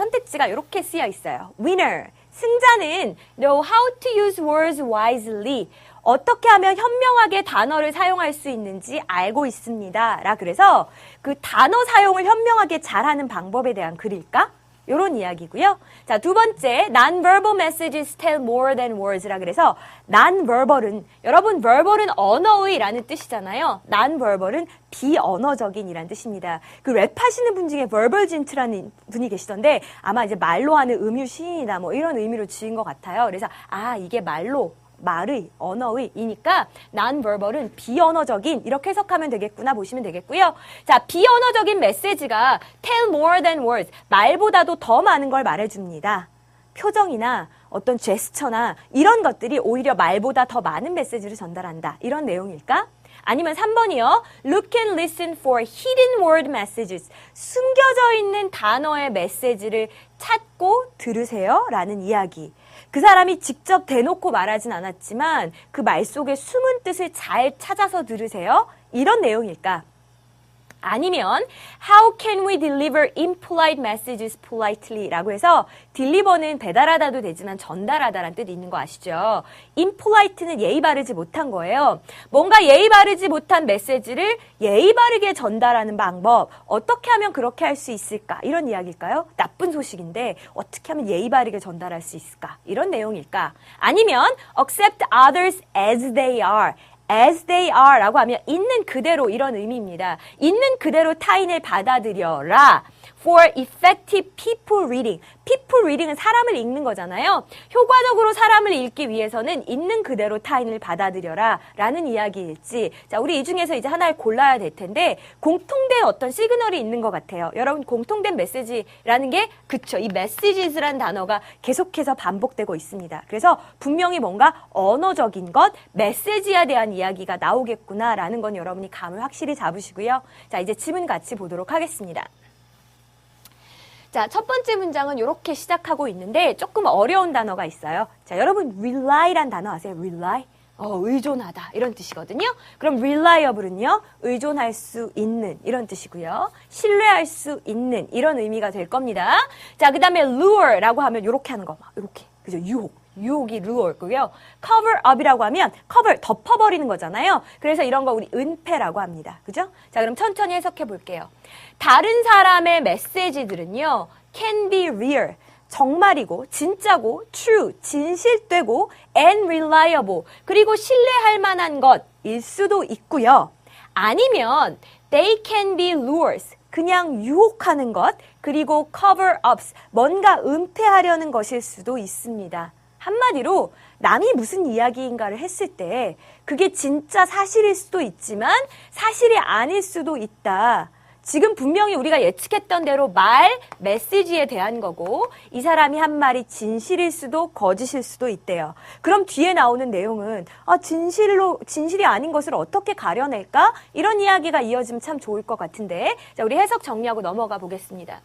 선택지가 이렇게 쓰여 있어요. winner, 승자는 know how to use words wisely. 어떻게 하면 현명하게 단어를 사용할 수 있는지 알고 있습니다. 라 그래서 그 단어 사용을 현명하게 잘하는 방법에 대한 글일까? 요런 이야기고요. 자, 두 번째, non-verbal messages tell more than words라 그래서 non-verbal은, 여러분 verbal은 언어의라는 뜻이잖아요. non-verbal은 비언어적인이라는 뜻입니다. 그 랩하시는 분 중에 verbal gent라는 분이 계시던데 아마 이제 말로 하는 음유 시인이다 뭐 이런 의미로 지은 것 같아요. 그래서 이게 말의, 언어의이니까 non-verbal은 비언어적인 이렇게 해석하면 되겠구나 보시면 되겠고요. 자, 비언어적인 메시지가 tell more than words, 말보다도 더 많은 걸 말해줍니다. 표정이나 어떤 제스처나 이런 것들이 오히려 말보다 더 많은 메시지를 전달한다. 이런 내용일까? 아니면 3번이요. Look and listen for hidden word messages. 숨겨져 있는 단어의 메시지를 찾고 들으세요. 라는 이야기. 그 사람이 직접 대놓고 말하진 않았지만 그 말 속에 숨은 뜻을 잘 찾아서 들으세요. 이런 내용일까? 아니면 How can we deliver impolite messages politely? 라고 해서 deliver는 배달하다도 되지만 전달하다라는 뜻이 있는 거 아시죠? impolite는 예의 바르지 못한 거예요. 뭔가 예의 바르지 못한 메시지를 예의 바르게 전달하는 방법, 어떻게 하면 그렇게 할 수 있을까? 이런 이야기일까요? 나쁜 소식인데 어떻게 하면 예의 바르게 전달할 수 있을까? 이런 내용일까? 아니면 accept others as they are. as they are 라고 하면 있는 그대로 이런 의미입니다. 있는 그대로 타인을 받아들여라. for effective people reading. people reading은 사람을 읽는 거잖아요. 효과적으로 사람을 읽기 위해서는 있는 그대로 타인을 받아들여라 라는 이야기일지. 자, 우리 이 중에서 이제 하나를 골라야 될 텐데 공통된 어떤 시그널이 있는 것 같아요. 여러분 공통된 메시지라는 게 그쵸. 이 messages라는 단어가 계속해서 반복되고 있습니다. 그래서 분명히 뭔가 언어적인 것, 메시지에 대한 이야기가 나오겠구나라는 건 여러분이 감을 확실히 잡으시고요. 자, 이제 지문 같이 보도록 하겠습니다. 자, 첫 번째 문장은 이렇게 시작하고 있는데 조금 어려운 단어가 있어요. 자, 여러분 rely란 단어 아세요? rely? 의존하다 이런 뜻이거든요. 그럼 reliable은요, 의존할 수 있는 이런 뜻이고요. 신뢰할 수 있는 이런 의미가 될 겁니다. 자, 그 다음에 lure라고 하면 이렇게 하는 거, 막 이렇게, 그죠? 유혹이 lure고요. cover up이라고 하면 cover 덮어버리는 거잖아요. 그래서 이런 거 우리 은폐라고 합니다. 그죠? 자, 그럼 천천히 해석해 볼게요. 다른 사람의 메시지들은요, can be real. 정말이고, 진짜고, true, 진실되고, and reliable, 그리고 신뢰할 만한 것일 수도 있고요. 아니면 they can be lures, 그냥 유혹하는 것, 그리고 cover-ups, 뭔가 은폐하려는 것일 수도 있습니다. 한마디로 남이 무슨 이야기인가를 했을 때 그게 진짜 사실일 수도 있지만 사실이 아닐 수도 있다. 지금 분명히 우리가 예측했던 대로 메시지에 대한 거고 이 사람이 한 말이 진실일 수도 거짓일 수도 있대요. 그럼 뒤에 나오는 내용은 진실이 아닌 것을 어떻게 가려낼까? 이런 이야기가 이어지면 참 좋을 것 같은데 자, 우리 해석 정리하고 넘어가 보겠습니다.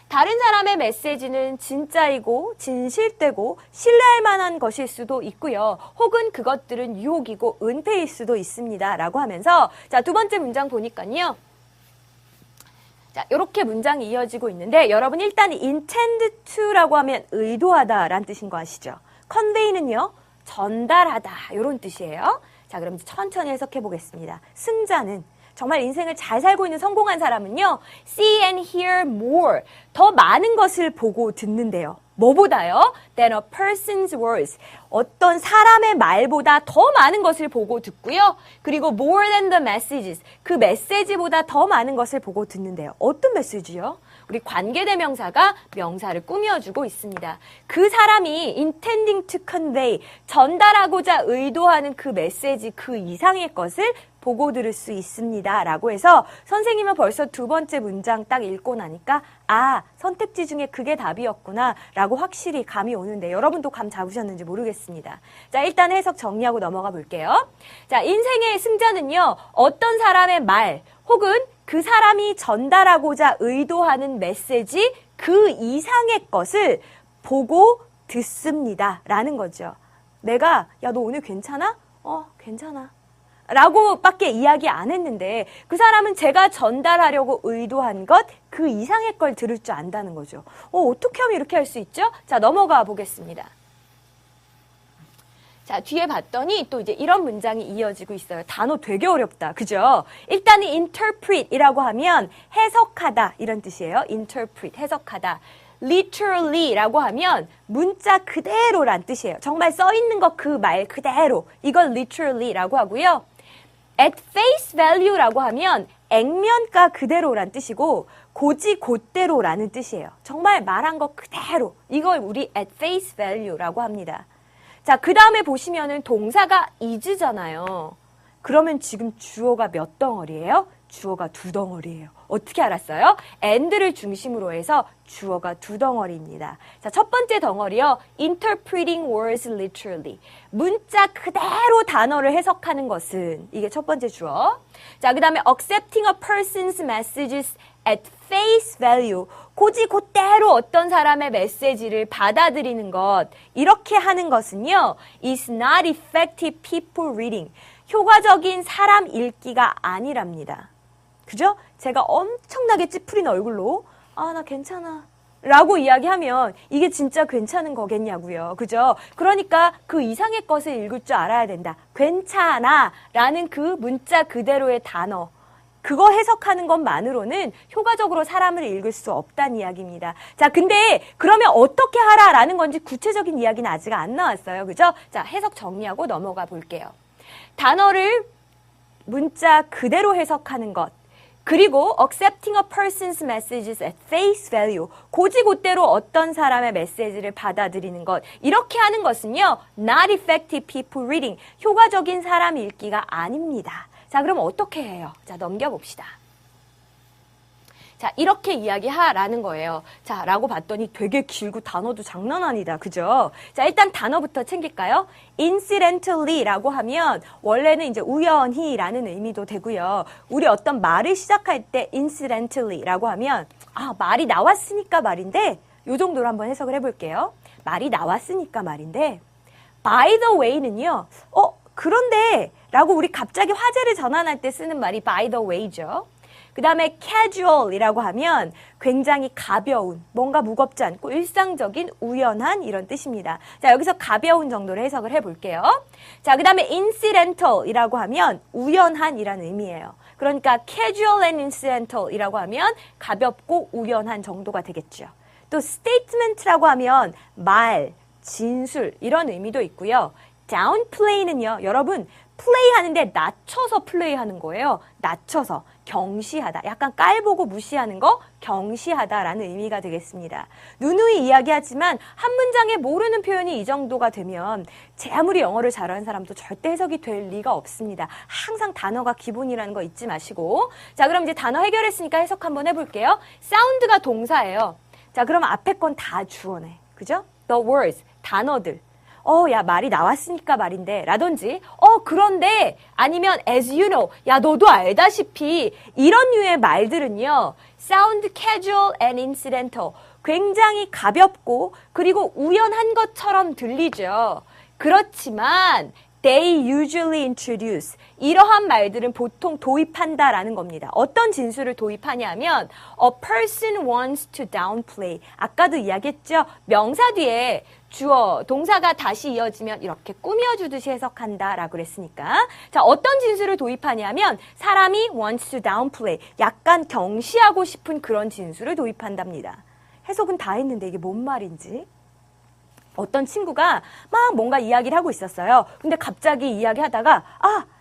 다른 사람의 메시지는 진짜이고 진실되고 신뢰할 만한 것일 수도 있고요. 혹은 그것들은 유혹이고 은폐일 수도 있습니다. 라고 하면서 자, 두 번째 문장 보니까요. 자, 이렇게 문장이 이어지고 있는데 여러분 일단 intend to라고 하면 의도하다라는 뜻인 거 아시죠? convey는요, 전달하다 이런 뜻이에요. 자, 그럼 천천히 해석해 보겠습니다. 승자는 정말 인생을 잘 살고 있는 성공한 사람은요, see and hear more, 더 많은 것을 보고 듣는데요. 뭐보다요? than a person's words. 어떤 사람의 말보다 더 많은 것을 보고 듣고요. 그리고 more than the messages. 그 메시지보다 더 많은 것을 보고 듣는데요. 어떤 메시지요? 우리 관계대명사가 명사를 꾸며주고 있습니다. 그 사람이 intending to convey, 전달하고자 의도하는 그 메시지 그 이상의 것을 보고 들을 수 있습니다. 라고 해서 선생님은 벌써 두 번째 문장 딱 읽고 나니까 선택지 중에 그게 답이었구나 라고 확실히 감이 오는데 여러분도 감 잡으셨는지 모르겠습니다. 자, 일단 해석 정리하고 넘어가 볼게요. 자, 인생의 승자는요, 어떤 사람의 말 혹은 그 사람이 전달하고자 의도하는 메시지 그 이상의 것을 보고 듣습니다. 라는 거죠. 내가 야, 너 오늘 괜찮아? 괜찮아. 라고 밖에 이야기 안 했는데 그 사람은 제가 전달하려고 의도한 것 그 이상의 걸 들을 줄 안다는 거죠. 어떻게 하면 이렇게 할 수 있죠? 자, 넘어가 보겠습니다. 자, 뒤에 봤더니 또 이제 이런 문장이 이어지고 있어요. 단어 되게 어렵다. 그죠? 일단은 interpret이라고 하면 해석하다 이런 뜻이에요. interpret, 해석하다. literally라고 하면 문자 그대로란 뜻이에요. 정말 써 있는 거 그 말 그대로. 이걸 literally라고 하고요. at face value라고 하면 액면가 그대로란 뜻이고 고지곧대로라는 뜻이에요. 정말 말한 거 그대로. 이걸 우리 at face value라고 합니다. 자, 그 다음에 보시면은 동사가 is잖아요. 그러면 지금 주어가 몇 덩어리예요? 주어가 2덩어리예요. 어떻게 알았어요? and를 중심으로 해서 주어가 2덩어리입니다. 자, 첫 번째 덩어리요. interpreting words literally. 문자 그대로 단어를 해석하는 것은 이게 첫 번째 주어. 자, 그 다음에 accepting a person's messages at face value. 곧대로 어떤 사람의 메시지를 받아들이는 것. 이렇게 하는 것은요. is not effective people reading. 효과적인 사람 읽기가 아니랍니다. 그죠? 제가 엄청나게 찌푸린 얼굴로 나 괜찮아 라고 이야기하면 이게 진짜 괜찮은 거겠냐고요. 그죠? 그러니까 그 이상의 것을 읽을 줄 알아야 된다. 괜찮아 라는 그 문자 그대로의 단어. 그거 해석하는 것만으로는 효과적으로 사람을 읽을 수 없다는 이야기입니다. 자, 근데 그러면 어떻게 하라라는 건지 구체적인 이야기는 아직 안 나왔어요. 그죠? 자, 해석 정리하고 넘어가 볼게요. 단어를 문자 그대로 해석하는 것. 그리고 accepting a person's messages at face value. 곧대로 어떤 사람의 메시지를 받아들이는 것. 이렇게 하는 것은요. not effective people reading. 효과적인 사람 읽기가 아닙니다. 자, 그럼 어떻게 해요? 자, 넘겨봅시다. 자, 이렇게 이야기하라는 거예요. 자, 라고 봤더니 되게 길고 단어도 장난 아니다. 그죠? 자, 일단 단어부터 챙길까요? incidentally 라고 하면 원래는 이제 우연히라는 의미도 되고요. 우리 어떤 말을 시작할 때 incidentally 라고 하면 말이 나왔으니까 말인데 요 정도로 한번 해석을 해볼게요. 말이 나왔으니까 말인데 by the way는요. 그런데 라고 우리 갑자기 화제를 전환할 때 쓰는 말이 by the way죠. 그 다음에 casual이라고 하면 굉장히 가벼운, 뭔가 무겁지 않고 일상적인 우연한 이런 뜻입니다. 자, 여기서 가벼운 정도로 해석을 해볼게요. 자, 그 다음에 incidental이라고 하면 우연한이라는 의미예요. 그러니까 casual and incidental이라고 하면 가볍고 우연한 정도가 되겠죠. 또 statement라고 하면 말, 진술 이런 의미도 있고요. downplay는요, 여러분 플레이 하는데 낮춰서 플레이하는 거예요. 낮춰서 경시하다. 약간 깔보고 무시하는 거 경시하다라는 의미가 되겠습니다. 누누이 이야기하지만 한 문장에 모르는 표현이 이 정도가 되면 제 아무리 영어를 잘하는 사람도 절대 해석이 될 리가 없습니다. 항상 단어가 기본이라는 거 잊지 마시고. 자, 그럼 이제 단어 해결했으니까 해석 한번 해볼게요. 사운드가 동사예요. 자, 그럼 앞에 건 다 주어네. 그죠? The words, 단어들. 야, 말이 나왔으니까 말인데, 라든지, 그런데, 아니면, as you know, 야, 너도 알다시피, 이런 류의 말들은요, sound casual and incidental. 굉장히 가볍고, 그리고 우연한 것처럼 들리죠. 그렇지만, they usually introduce. 이러한 말들은 보통 도입한다라는 겁니다. 어떤 진술을 도입하냐면 a person wants to downplay. 아까도 이야기했죠. 명사 뒤에 주어, 동사가 다시 이어지면 이렇게 꾸며주듯이 해석한다라고 그랬으니까. 자, 어떤 진술을 도입하냐면 사람이 wants to downplay. 약간 경시하고 싶은 그런 진술을 도입한답니다. 해석은 다 했는데 이게 뭔 말인지. 어떤 친구가 막 뭔가 이야기를 하고 있었어요. 근데 갑자기 이야기하다가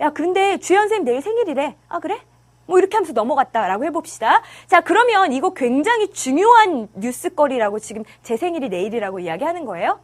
야, 근데 주연 선생님 내일 생일이래. 그래? 뭐 이렇게 하면서 넘어갔다라고 해봅시다. 자, 그러면 이거 굉장히 중요한 뉴스거리라고 지금 제 생일이 내일이라고 이야기하는 거예요?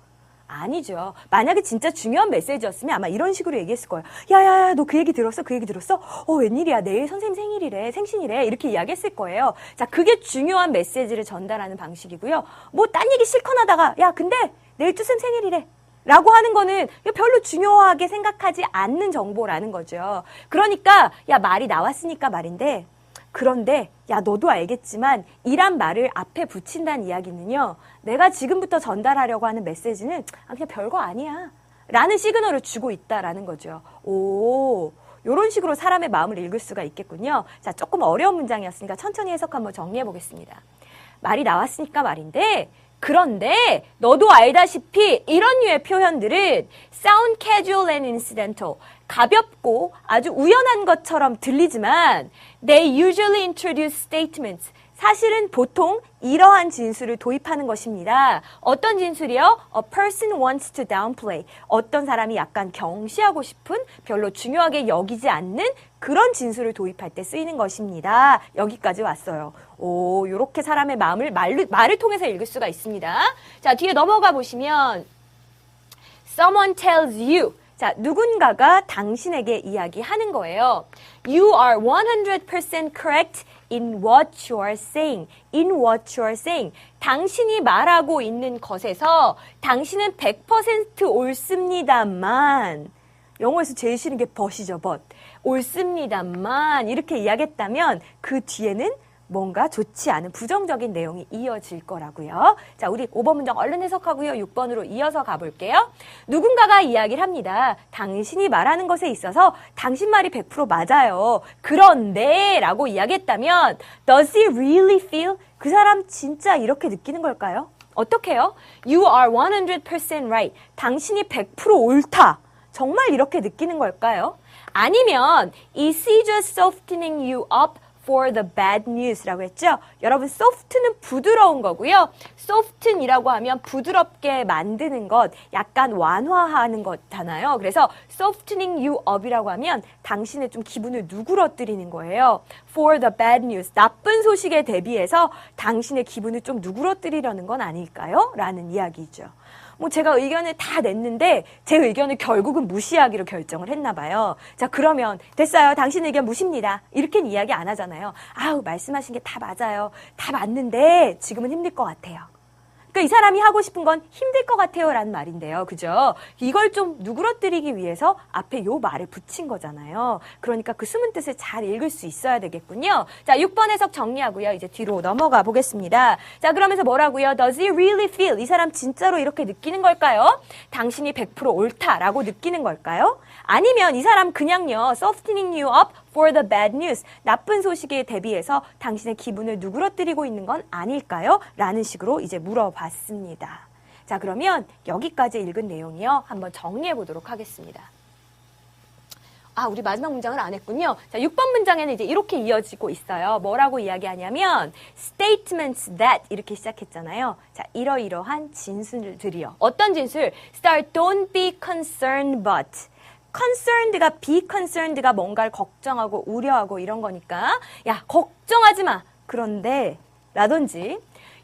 아니죠. 만약에 진짜 중요한 메시지였으면 아마 이런 식으로 얘기했을 거예요. 야야야, 너 그 얘기 들었어? 그 얘기 들었어? 웬일이야. 내일 선생님 생일이래. 생신이래. 이렇게 이야기했을 거예요. 자, 그게 중요한 메시지를 전달하는 방식이고요. 뭐 딴 얘기 실컷 하다가 야, 근데 내일 뚜쌤 생일이래. 라고 하는 거는 별로 중요하게 생각하지 않는 정보라는 거죠. 그러니까 야, 말이 나왔으니까 말인데 그런데 야, 너도 알겠지만 이란 말을 앞에 붙인다는 이야기는요. 내가 지금부터 전달하려고 하는 메시지는 그냥 별거 아니야. 라는 시그널을 주고 있다라는 거죠. 오, 이런 식으로 사람의 마음을 읽을 수가 있겠군요. 자, 조금 어려운 문장이었으니까 천천히 해석 한번 정리해 보겠습니다. 말이 나왔으니까 말인데, 그런데 너도 알다시피 이런 류의 표현들은 sound casual and incidental, 가볍고 아주 우연한 것처럼 들리지만 they usually introduce statements, 사실은 보통 이러한 진술을 도입하는 것입니다. 어떤 진술이요? A person wants to downplay. 어떤 사람이 약간 경시하고 싶은, 별로 중요하게 여기지 않는 그런 진술을 도입할 때 쓰이는 것입니다. 여기까지 왔어요. 오, 요렇게 사람의 마음을 말을 통해서 읽을 수가 있습니다. 자, 뒤에 넘어가 보시면 someone tells you. 자, 누군가가 당신에게 이야기하는 거예요. You are 100% correct in what you are saying. In what you are saying. 당신이 말하고 있는 것에서 당신은 100% 옳습니다만, 영어에서 제일 싫은 게 but이죠, but. 옳습니다만 이렇게 이야기했다면 그 뒤에는 뭔가 좋지 않은 부정적인 내용이 이어질 거라고요. 자, 우리 5번 문장 얼른 해석하고요. 6번으로 이어서 가볼게요. 누군가가 이야기를 합니다. 당신이 말하는 것에 있어서 당신 말이 100% 맞아요. 그런데 라고 이야기했다면 Does he really feel? 그 사람 진짜 이렇게 느끼는 걸까요? 어떻게요? You are 100% right. 당신이 100% 옳다. 정말 이렇게 느끼는 걸까요? 아니면 Is he just softening you up for the bad news라고 했죠? 여러분, soft는 부드러운 거고요. soften이라고 하면 부드럽게 만드는 것, 약간 완화하는 거잖아요. 그래서 softening you up이라고 하면 당신의 좀 기분을 누그러뜨리는 거예요. for the bad news, 나쁜 소식에 대비해서 당신의 기분을 좀 누그러뜨리려는 건 아닐까요? 라는 이야기죠. 뭐 제가 의견을 다 냈는데 제 의견을 결국은 무시하기로 결정을 했나 봐요. 자, 그러면 됐어요. 당신 의견 무시입니다. 이렇게는 이야기 안 하잖아요. 아우, 말씀하신 게 다 맞아요. 다 맞는데 지금은 힘들 것 같아요. 그러니까 이 사람이 하고 싶은 건 힘들 것 같아요 라는 말인데요. 그죠? 이걸 좀 누그러뜨리기 위해서 앞에 요 말을 붙인 거잖아요. 그러니까 그 숨은 뜻을 잘 읽을 수 있어야 되겠군요. 자, 6번 해석 정리하고요. 이제 뒤로 넘어가 보겠습니다. 자, 그러면서 뭐라고요? Does he really feel? 이 사람 진짜로 이렇게 느끼는 걸까요? 당신이 100% 옳다라고 느끼는 걸까요? 아니면 이 사람 그냥요, softening you up for the bad news, 나쁜 소식에 대비해서 당신의 기분을 누그러뜨리고 있는 건 아닐까요? 라는 식으로 이제 물어봤습니다. 자, 그러면 여기까지 읽은 내용이요, 한번 정리해 보도록 하겠습니다. 아, 우리 마지막 문장을 안 했군요. 자, 6번 문장에는 이제 이렇게 이어지고 있어요. 뭐라고 이야기하냐면 statements that 이렇게 시작했잖아요. 자, 이러이러한 진술들이요. 어떤 진술? Start don't be concerned but. concerned가 be concerned가 뭔가를 걱정하고 우려하고 이런 거니까 야, 걱정하지 마. 그런데 라든지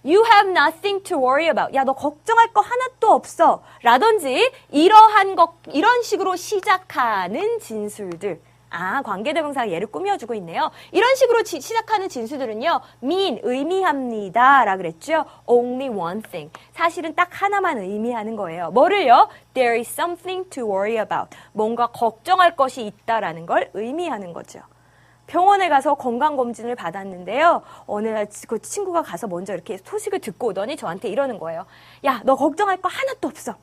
You have nothing to worry about. 야, 너 걱정할 거 하나도 없어. 라든지 이런 식으로 시작하는 진술들. 아, 관계대명사가 얘를 꾸며주고 있네요. 이런 식으로 시작하는 진술들은요, mean, 의미합니다. 라 그랬죠? Only one thing. 사실은 딱 하나만 의미하는 거예요. 뭐를요? There is something to worry about. 뭔가 걱정할 것이 있다라는 걸 의미하는 거죠. 병원에 가서 건강검진을 받았는데요. 어느 날 그 친구가 가서 먼저 이렇게 소식을 듣고 오더니 저한테 이러는 거예요. 야, 너 걱정할 거 하나도 없어.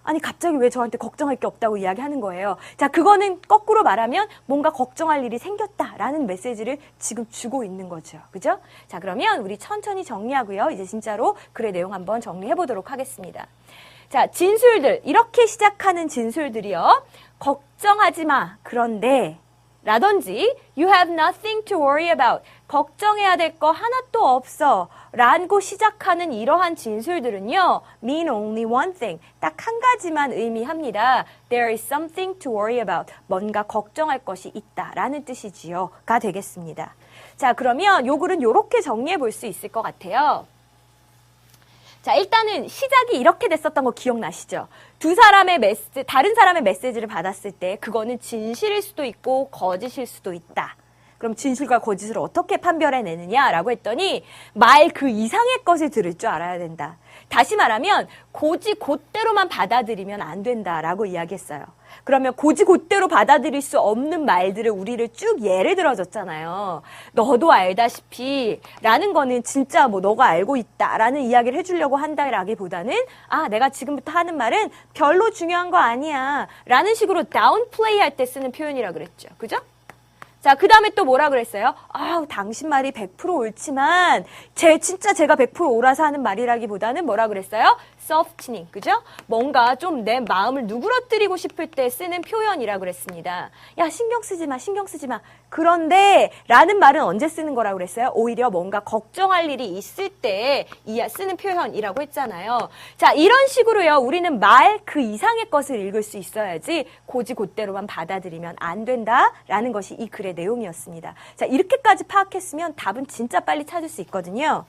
아니, 갑자기 왜 저한테 걱정할 게 없다고 이야기하는 거예요. 자, 그거는 거꾸로 말하면 뭔가 걱정할 일이 생겼다라는 메시지를 지금 주고 있는 거죠. 그죠? 자, 그러면 우리 천천히 정리하고요. 이제 진짜로 글의 내용 한번 정리해 보도록 하겠습니다. 자, 진술들. 이렇게 시작하는 진술들이요. 걱정하지 마. 그런데 라든지 You have nothing to worry about. 걱정해야 될 거 하나도 없어. 라고 시작하는 이러한 진술들은요. mean only one thing. 딱 한 가지만 의미합니다. There is something to worry about. 뭔가 걱정할 것이 있다. 라는 뜻이지요. 가 되겠습니다. 자, 그러면 요 글은 요렇게 정리해 볼 수 있을 것 같아요. 자, 일단은 시작이 이렇게 됐었던 거 기억나시죠? 다른 사람의 메시지를 받았을 때 그거는 진실일 수도 있고 거짓일 수도 있다. 그럼 진실과 거짓을 어떻게 판별해내느냐라고 했더니 말 그 이상의 것을 들을 줄 알아야 된다. 다시 말하면 곧대로만 받아들이면 안 된다라고 이야기했어요. 그러면 곧대로 받아들일 수 없는 말들을 우리를 쭉 예를 들어줬잖아요. 너도 알다시피 라는 거는 진짜 뭐 너가 알고 있다라는 이야기를 해주려고 한다라기보다는 내가 지금부터 하는 말은 별로 중요한 거 아니야 라는 식으로 다운플레이 할 때 쓰는 표현이라 그랬죠. 그죠? 자, 그 다음에 또 뭐라 그랬어요? 당신 말이 100% 옳지만, 진짜 제가 100% 옳아서 하는 말이라기보다는 뭐라 그랬어요? softening, 그죠? 뭔가 좀 내 마음을 누그러뜨리고 싶을 때 쓰는 표현이라 그랬습니다. 야, 신경 쓰지 마. 그런데, 라는 말은 언제 쓰는 거라고 그랬어요? 오히려 뭔가 걱정할 일이 있을 때 쓰는 표현이라고 했잖아요. 자, 이런 식으로요, 우리는 말 그 이상의 것을 읽을 수 있어야지, 곧대로만 받아들이면 안 된다라는 것이 이 글의 내용이었습니다. 자, 이렇게까지 파악했으면 답은 진짜 빨리 찾을 수 있거든요.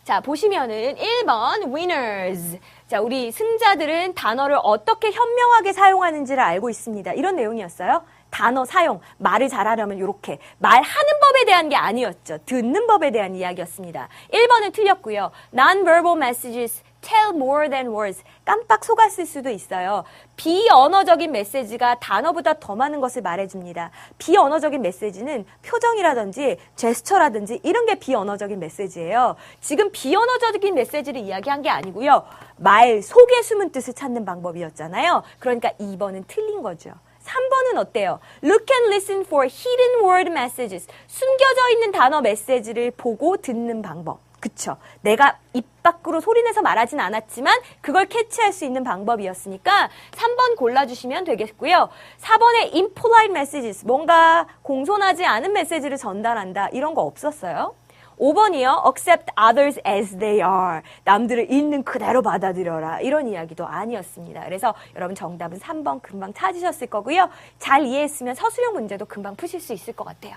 자, 보시면은 1번 winners. 자, 우리 승자들은 단어를 어떻게 현명하게 사용하는지를 알고 있습니다. 이런 내용이었어요. 단어 사용, 말을 잘하려면 이렇게 말하는 법에 대한 게 아니었죠. 듣는 법에 대한 이야기였습니다. 1번은 틀렸고요. Non-verbal messages tell more than words. 깜빡 속았을 수도 있어요. 비언어적인 메시지가 단어보다 더 많은 것을 말해줍니다. 비언어적인 메시지는 표정이라든지 제스처라든지 이런 게 비언어적인 메시지예요. 지금 비언어적인 메시지를 이야기한 게 아니고요. 말 속에 숨은 뜻을 찾는 방법이었잖아요. 그러니까 2번은 틀린 거죠. 3번은 어때요? Look and listen for hidden word messages. 숨겨져 있는 단어 메시지를 보고 듣는 방법. 그쵸? 내가 입 밖으로 소리내서 말하진 않았지만 그걸 캐치할 수 있는 방법이었으니까 3번 골라주시면 되겠고요. 4번에 impolite messages. 뭔가 공손하지 않은 메시지를 전달한다. 이런 거 없었어요. 5번이요. Accept others as they are. 남들을 있는 그대로 받아들여라. 이런 이야기도 아니었습니다. 그래서 여러분 정답은 3번 금방 찾으셨을 거고요. 잘 이해했으면 서술형 문제도 금방 푸실 수 있을 것 같아요.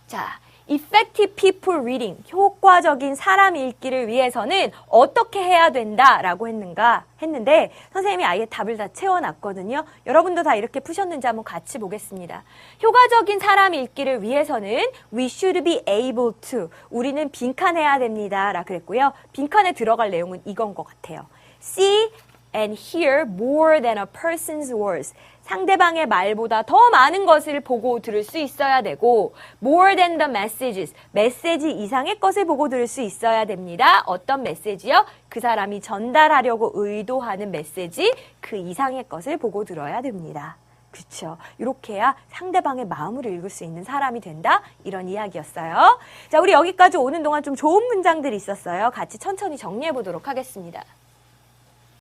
자, effective people reading. 효과적인 사람 읽기를 위해서는 어떻게 해야 된다라고 했는데 선생님이 아예 답을 다 채워놨거든요. 여러분도 다 이렇게 푸셨는지 한번 같이 보겠습니다. 효과적인 사람 읽기를 위해서는 we should be able to. 우리는 빈칸해야 됩니다. 라 그랬고요. 빈칸에 들어갈 내용은 이건 것 같아요. See and hear more than a person's words. 상대방의 말보다 더 많은 것을 보고 들을 수 있어야 되고 more than the messages. 메시지 이상의 것을 보고 들을 수 있어야 됩니다. 어떤 메시지요? 그 사람이 전달하려고 의도하는 메시지 그 이상의 것을 보고 들어야 됩니다. 그렇죠. 이렇게 해야 상대방의 마음을 읽을 수 있는 사람이 된다. 이런 이야기였어요. 자, 우리 여기까지 오는 동안 좀 좋은 문장들이 있었어요. 같이 천천히 정리해 보도록 하겠습니다.